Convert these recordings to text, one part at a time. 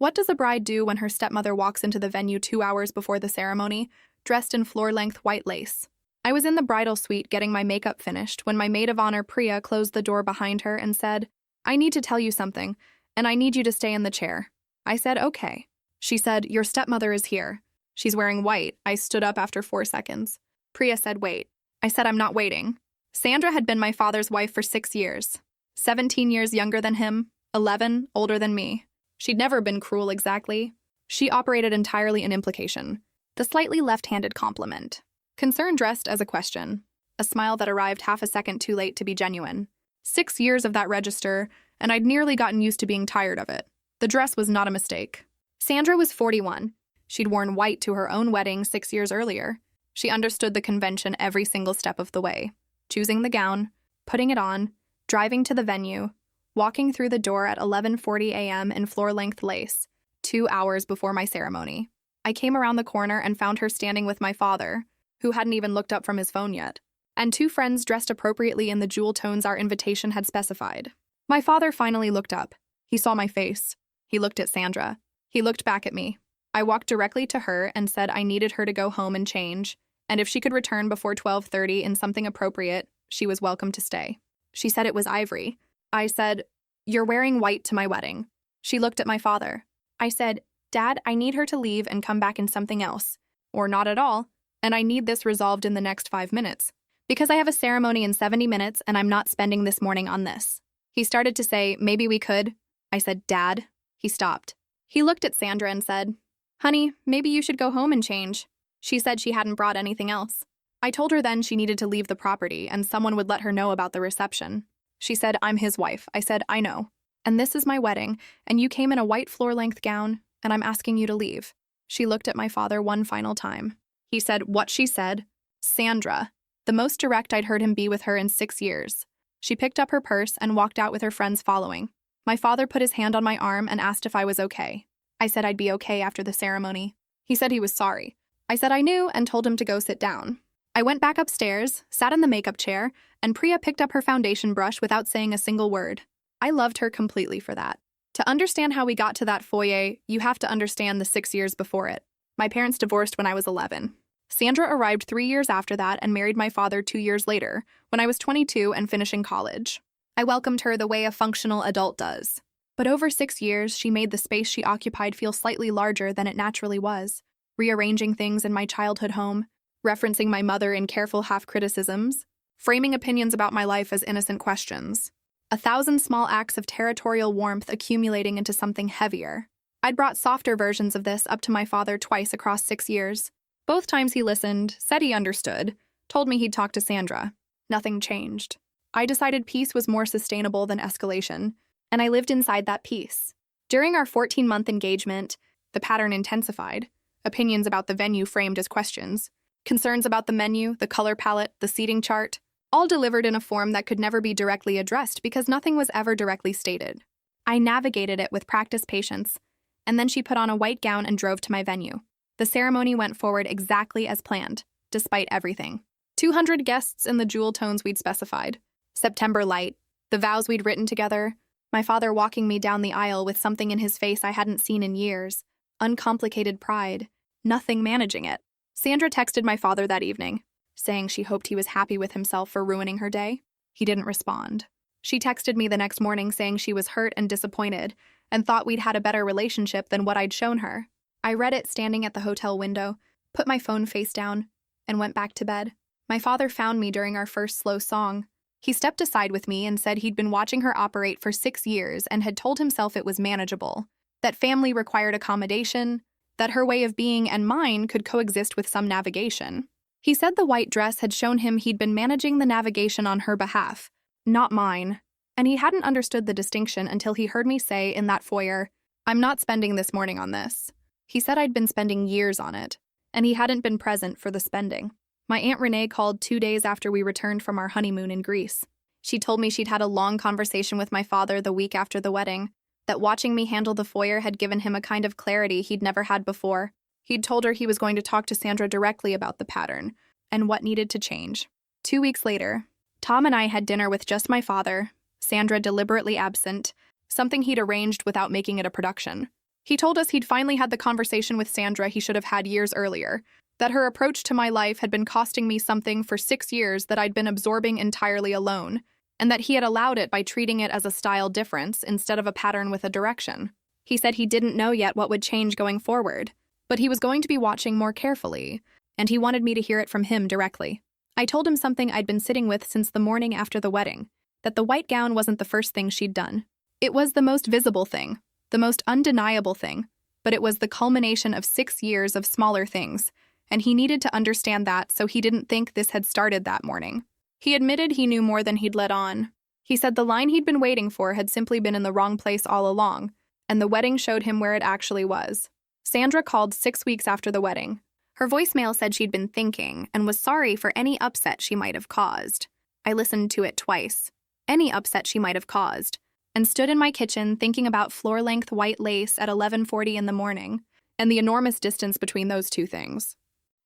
What does a bride do when her stepmother walks into the venue 2 hours before the ceremony, dressed in floor-length white lace? I was in the bridal suite getting my makeup finished when my maid of honor Priya closed the door behind her and said, "I need to tell you something, and I need you to stay in the chair." I said, "Okay." She said, "Your stepmother is here. She's wearing white." I stood up after 4 seconds. Priya said, "Wait." I said, "I'm not waiting." Sandra had been my father's wife for 6 years. 17 years younger than him, 11 older than me. She'd never been cruel exactly. She operated entirely in implication, the slightly left-handed compliment. Concern dressed as a question, a smile that arrived half a second too late to be genuine. 6 years of that register, and I'd nearly gotten used to being tired of it. The dress was not a mistake. Sandra was 41. She'd worn white to her own wedding 6 years earlier. She understood the convention every single step of the way, choosing the gown, putting it on, driving to the venue, walking through the door at 11:40 a.m. in floor-length lace, 2 hours before my ceremony. I came around the corner and found her standing with my father, who hadn't even looked up from his phone yet, and 2 friends dressed appropriately in the jewel tones our invitation had specified. My father finally looked up. He saw my face. He looked at Sandra. He looked back at me. I walked directly to her and said I needed her to go home and change, and if she could return before 12:30 in something appropriate, she was welcome to stay. She said it was ivory. I said, "You're wearing white to my wedding." She looked at my father. I said, "Dad, I need her to leave and come back in something else, or not at all, and I need this resolved in the next 5 minutes, because I have a ceremony in 70 minutes and I'm not spending this morning on this." He started to say, "Maybe we could." I said, "Dad." He stopped. He looked at Sandra and said, "Honey, maybe you should go home and change." She said she hadn't brought anything else. I told her then she needed to leave the property and someone would let her know about the reception. She said, "I'm his wife." I said, "I know. And this is my wedding, and you came in a white floor-length gown, and I'm asking you to leave." She looked at my father one final time. He said what she said. Sandra, the most direct I'd heard him be with her in 6 years. She picked up her purse and walked out with her friends following. My father put his hand on my arm and asked if I was okay. I said I'd be okay after the ceremony. He said he was sorry. I said I knew and told him to go sit down. I went back upstairs, sat in the makeup chair, and Priya picked up her foundation brush without saying a single word. I loved her completely for that. To understand how we got to that foyer, you have to understand the 6 years before it. My parents divorced when I was 11. Sandra arrived 3 years after that and married my father 2 years later, when I was 22 and finishing college. I welcomed her the way a functional adult does. But over 6 years, she made the space she occupied feel slightly larger than it naturally was, rearranging things in my childhood home, referencing my mother in careful half-criticisms, framing opinions about my life as innocent questions. 1,000 small acts of territorial warmth accumulating into something heavier. I'd brought softer versions of this up to my father twice across 6 years. Both times he listened, said he understood, told me he'd talk to Sandra. Nothing changed. I decided peace was more sustainable than escalation, and I lived inside that peace. During our 14-month engagement, the pattern intensified. Opinions about the venue framed as questions. Concerns about the menu, the color palette, the seating chart, all delivered in a form that could never be directly addressed because nothing was ever directly stated. I navigated it with practiced patience, and then she put on a white gown and drove to my venue. The ceremony went forward exactly as planned, despite everything. 200 guests in the jewel tones we'd specified. September light, the vows we'd written together, my father walking me down the aisle with something in his face I hadn't seen in years, uncomplicated pride, nothing managing it. Sandra texted my father that evening, saying she hoped he was happy with himself for ruining her day. He didn't respond. She texted me the next morning saying she was hurt and disappointed and thought we'd had a better relationship than what I'd shown her. I read it standing at the hotel window, put my phone face down, and went back to bed. My father found me during our first slow song. He stepped aside with me and said he'd been watching her operate for 6 years and had told himself it was manageable, that family required accommodation, that her way of being and mine could coexist with some navigation. He said the white dress had shown him he'd been managing the navigation on her behalf, not mine, and he hadn't understood the distinction until he heard me say in that foyer, "I'm not spending this morning on this." He said I'd been spending years on it, and he hadn't been present for the spending. My Aunt Renee called 2 days after we returned from our honeymoon in Greece. She told me she'd had a long conversation with my father the week after the wedding, that watching me handle the foyer had given him a kind of clarity he'd never had before. He'd told her he was going to talk to Sandra directly about the pattern and what needed to change. 2 weeks later, Tom and I had dinner with just my father, Sandra deliberately absent, something he'd arranged without making it a production. He told us he'd finally had the conversation with Sandra he should have had years earlier, that her approach to my life had been costing me something for 6 years that I'd been absorbing entirely alone, and that he had allowed it by treating it as a style difference instead of a pattern with a direction. He said he didn't know yet what would change going forward, but he was going to be watching more carefully, and he wanted me to hear it from him directly. I told him something I'd been sitting with since the morning after the wedding, that the white gown wasn't the first thing she'd done. It was the most visible thing, the most undeniable thing, but it was the culmination of 6 years of smaller things, and he needed to understand that so he didn't think this had started that morning. He admitted he knew more than he'd let on. He said the line he'd been waiting for had simply been in the wrong place all along, and the wedding showed him where it actually was. Sandra called 6 weeks after the wedding. Her voicemail said she'd been thinking and was sorry for any upset she might have caused. I listened to it twice. Any upset she might have caused, and stood in my kitchen thinking about floor-length white lace at 11:40 in the morning, and the enormous distance between those two things.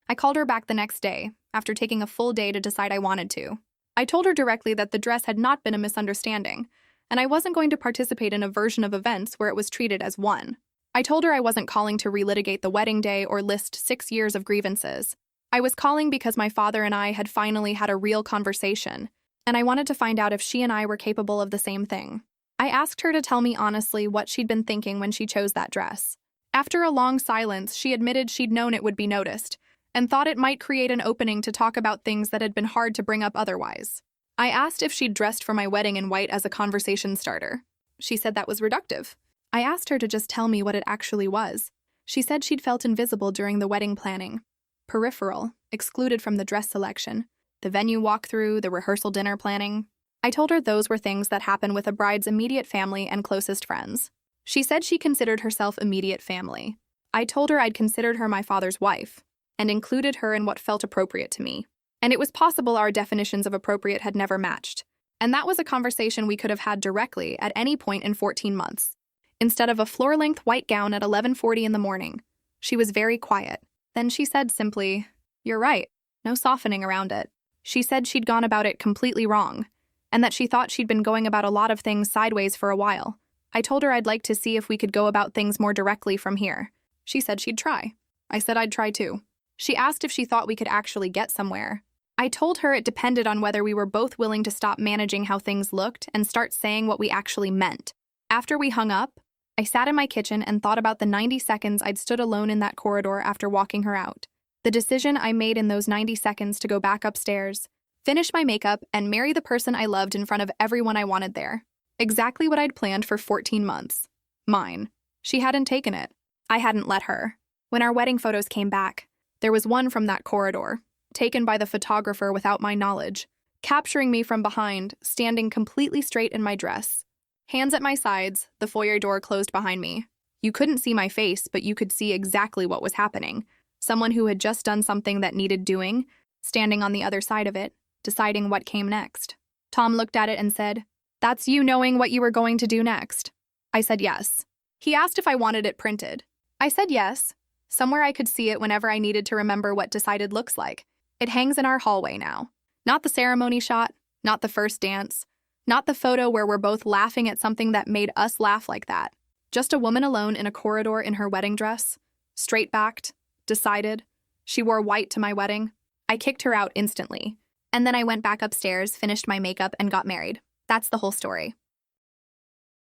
I called her back the next day, after taking a full day to decide I wanted to. I told her directly that the dress had not been a misunderstanding, and I wasn't going to participate in a version of events where it was treated as one. I told her I wasn't calling to relitigate the wedding day or list 6 years of grievances. I was calling because my father and I had finally had a real conversation, and I wanted to find out if she and I were capable of the same thing. I asked her to tell me honestly what she'd been thinking when she chose that dress. After a long silence, she admitted she'd known it would be noticed, and thought it might create an opening to talk about things that had been hard to bring up otherwise. I asked if she'd dressed for my wedding in white as a conversation starter. She said that was reductive. I asked her to just tell me what it actually was. She said she'd felt invisible during the wedding planning. Peripheral, excluded from the dress selection, the venue walkthrough, the rehearsal dinner planning. I told her those were things that happen with a bride's immediate family and closest friends. She said she considered herself immediate family. I told her I'd considered her my father's wife, and included her in what felt appropriate to me. And it was possible our definitions of appropriate had never matched, and that was a conversation we could have had directly at any point in 14 months. Instead of a floor-length white gown at 11:40 in the morning, she was very quiet. Then she said simply, "You're right," no softening around it. She said she'd gone about it completely wrong, and that she thought she'd been going about a lot of things sideways for a while. I told her I'd like to see if we could go about things more directly from here. She said she'd try. I said I'd try too. She asked if she thought we could actually get somewhere. I told her it depended on whether we were both willing to stop managing how things looked and start saying what we actually meant. After we hung up, I sat in my kitchen and thought about the 90 seconds I'd stood alone in that corridor after walking her out. The decision I made in those 90 seconds to go back upstairs, finish my makeup, and marry the person I loved in front of everyone I wanted there. Exactly what I'd planned for 14 months. Mine. She hadn't taken it. I hadn't let her. When our wedding photos came back, there was one from that corridor, taken by the photographer without my knowledge, capturing me from behind, standing completely straight in my dress. Hands at my sides, the foyer door closed behind me. You couldn't see my face, but you could see exactly what was happening. Someone who had just done something that needed doing, standing on the other side of it, deciding what came next. Tom looked at it and said, "That's you knowing what you were going to do next." I said yes. He asked if I wanted it printed. I said yes, somewhere I could see it whenever I needed to remember what decided looks like. It hangs in our hallway now. Not the ceremony shot, not the first dance, not the photo where we're both laughing at something that made us laugh like that. Just a woman alone in a corridor in her wedding dress, straight-backed, decided. She wore white to my wedding. I kicked her out instantly. And then I went back upstairs, finished my makeup, and got married. That's the whole story.